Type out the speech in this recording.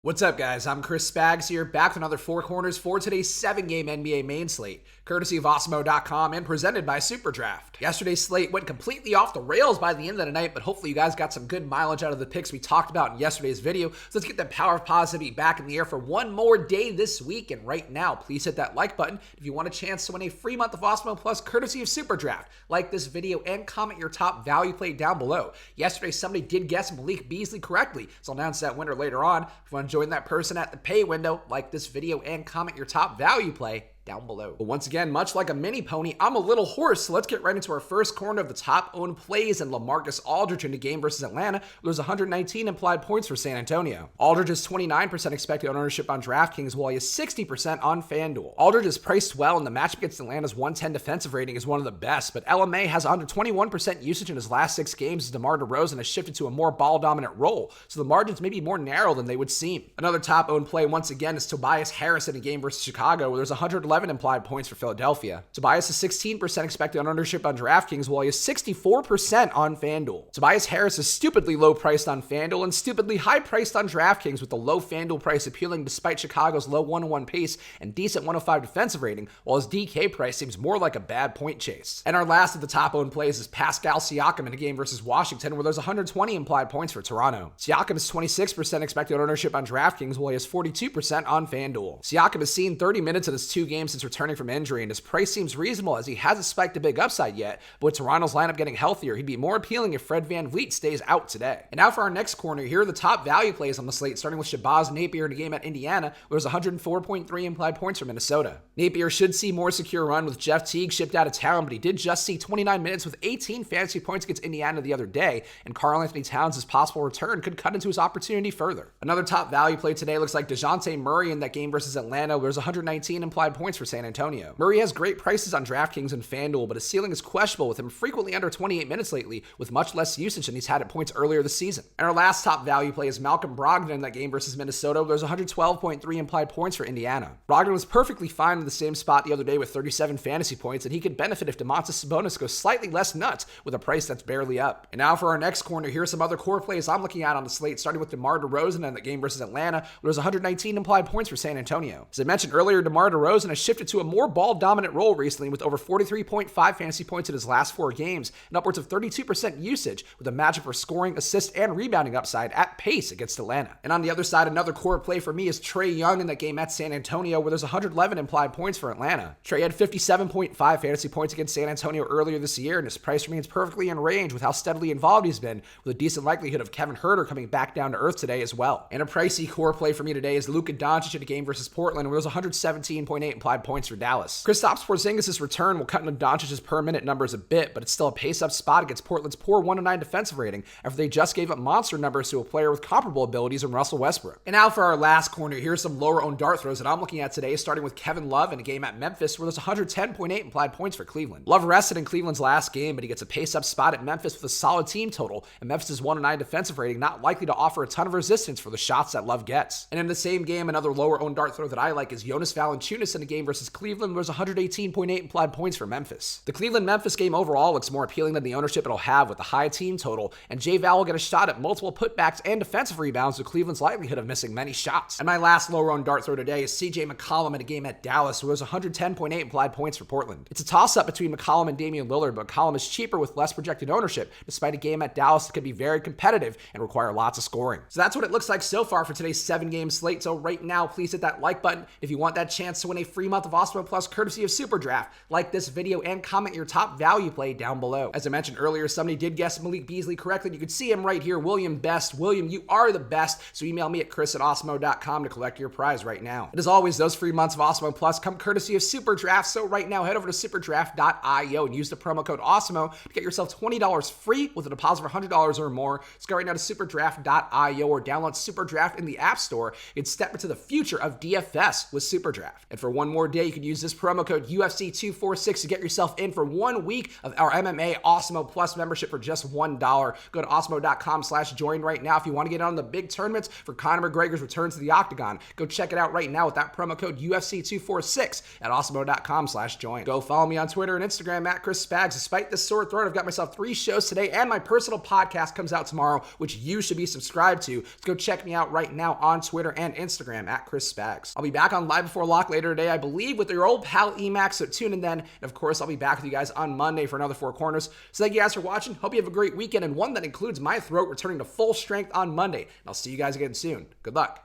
What's up, guys? I'm Chris Spags here, back with another Four Corners for today's 7-game NBA main slate, courtesy of Awesemo.com and presented by Superdraft. Yesterday's slate went completely off the rails by the end of the night, but hopefully you guys got some good mileage out of the picks we talked about in yesterday's video. So let's get that power of positivity back in the air for one more day this week. And right now, please hit that like button if you want a chance to win a free month of Awesemo Plus courtesy of Superdraft. Like this video and comment your top value play down below. Yesterday, somebody did guess Malik Beasley correctly, so I'll announce that winner later on. If you want to join that person at the pay window, like this video and comment your top value play down below. But once again, much like a mini pony, I'm a little hoarse, so let's get right into our first corner of the top owned plays. And LaMarcus Aldridge in the game versus Atlanta. There's 119 implied points for San Antonio. Aldridge is 29% expected ownership on Draftkings, while he is 60% on FanDuel. Aldridge is priced well, and the matchup against Atlanta's 110 defensive rating is one of the best, but LMA has under 21% usage in his last 6 games as DeMar DeRozan has shifted to a more ball-dominant role, so the margins may be more narrow than they would seem. Another top owned play once again is Tobias Harris in a game versus Chicago, where there's 111 implied points for Philadelphia. Tobias is 16% expected ownership on Draftkings, while he is 64% on FanDuel. Tobias Harris is stupidly low priced on FanDuel and stupidly high priced on Draftkings, with the low FanDuel price appealing despite Chicago's low 101 pace and decent 105 defensive rating, while his DK price seems more like a bad point chase. And our last of the top owned plays is Pascal Siakam in a game versus Washington, where there's 120 implied points for Toronto. Siakam is 26% expected ownership on Draftkings, while he is 42% on FanDuel. Siakam has seen 30 minutes in his 2 games since returning from injury, and his price seems reasonable as he hasn't spiked a big upside yet, but with Toronto's lineup getting healthier, he'd be more appealing if Fred VanVleet stays out today. And now for our next corner, here are the top value plays on the slate, starting with Shabazz Napier in a game at Indiana, where there's 104.3 implied points for Minnesota. Napier should see more secure run with Jeff Teague shipped out of town, but he did just see 29 minutes with 18 fantasy points against Indiana the other day, and Karl-Anthony Towns' possible return could cut into his opportunity further. Another top value play today looks like DeJounte Murray in that game versus Atlanta, where there's 119 implied points for San Antonio. Murray has great prices on Draftkings and FanDuel, but his ceiling is questionable, with him frequently under 28 minutes lately, with much less usage than he's had at points earlier this season. And our last top value play is Malcolm Brogdon in that game versus Minnesota, where there's 112.3 implied points for Indiana. Brogdon was perfectly fine in the same spot the other day with 37 fantasy points, and he could benefit if Domantas Sabonis goes slightly less nuts with a price that's barely up. And now for our next corner, here are some other core plays I'm looking at on the slate, starting with DeMar DeRozan in that game versus Atlanta, where there's 119 implied points for San Antonio. As I mentioned earlier, DeMar DeRozan has shifted to a more ball-dominant role recently, with over 43.5 fantasy points in his last 4 games and upwards of 32% usage, with a matchup for scoring, assist, and rebounding upside at pace against Atlanta. And on the other side, another core play for me is Trae Young in that game at San Antonio, where there's 111 implied points for Atlanta. Trae had 57.5 fantasy points against San Antonio earlier this year, and his price remains perfectly in range with how steadily involved he's been, with a decent likelihood of Kevin Huerter coming back down to earth today as well. And a pricey core play for me today is Luka Doncic in a game versus Portland, where there's 117.8 implied points for Dallas. Kristaps Porzingis' return will cut into Doncic's per minute numbers a bit, but it's still a pace-up spot against Portland's poor 109 defensive rating after they just gave up monster numbers to a player with comparable abilities in Russell Westbrook. And now for our last corner, here's some lower-owned dart throws that I'm looking at today, starting with Kevin Love in a game at Memphis, where there's 110.8 implied points for Cleveland. Love rested in Cleveland's last game, but he gets a pace-up spot at Memphis with a solid team total, and Memphis' 109 defensive rating not likely to offer a ton of resistance for the shots that Love gets. And in the same game, another lower-owned dart throw that I like is Jonas Valanciunas in a game versus Cleveland, where there's 118.8 implied points for Memphis. The Cleveland-Memphis game overall looks more appealing than the ownership it'll have with the high team total, and J-Val will get a shot at multiple putbacks and defensive rebounds with Cleveland's likelihood of missing many shots. And my last lower-owned dart throw today is CJ McCollum in a game at Dallas, where there's 110.8 implied points for Portland. It's a toss-up between McCollum and Damian Lillard, but McCollum is cheaper with less projected ownership, despite a game at Dallas that could be very competitive and require lots of scoring. So that's what it looks like so far for today's 7-game slate. So right now, please hit that like button if you want that chance to win a free month of Awesemo Plus courtesy of Superdraft. Like this video and comment your top value play down below. As I mentioned earlier, somebody did guess Malik Beasley correctly. You can see him right here, William Best. William, you are the best. So email me at chris@awesemo.com to collect your prize right now. And as always, those free months of Awesemo Plus come courtesy of Superdraft. So right now, head over to superdraft.io and use the promo code Awesemo to get yourself $20 free with a deposit of $100 or more. So go right now to superdraft.io or download Superdraft in the App Store and step into the future of DFS with Superdraft. And for one more more day, you can use this promo code UFC246 to get yourself in for 1 week of our MMA Awesemo Plus membership for just $1. Go to awesemo.com/join right now if you want to get on the big tournaments for Conor McGregor's return to the octagon. Go check it out right now with that promo code UFC246 at awesemo.com/join. Go follow me on Twitter and Instagram at Chris Spags. Despite this sore throat, I've got myself 3 shows today, and my personal podcast comes out tomorrow, which you should be subscribed to. So go check me out right now on Twitter and Instagram at Chris Spags. I'll be back on Live Before Lock later today, I believe, with your old pal Emax, so tune in then. And of course, I'll be back with you guys on Monday for another 4 Corners. So thank you guys for watching. Hope you have a great weekend, and one that includes my throat returning to full strength on Monday. And I'll see you guys again soon. Good luck.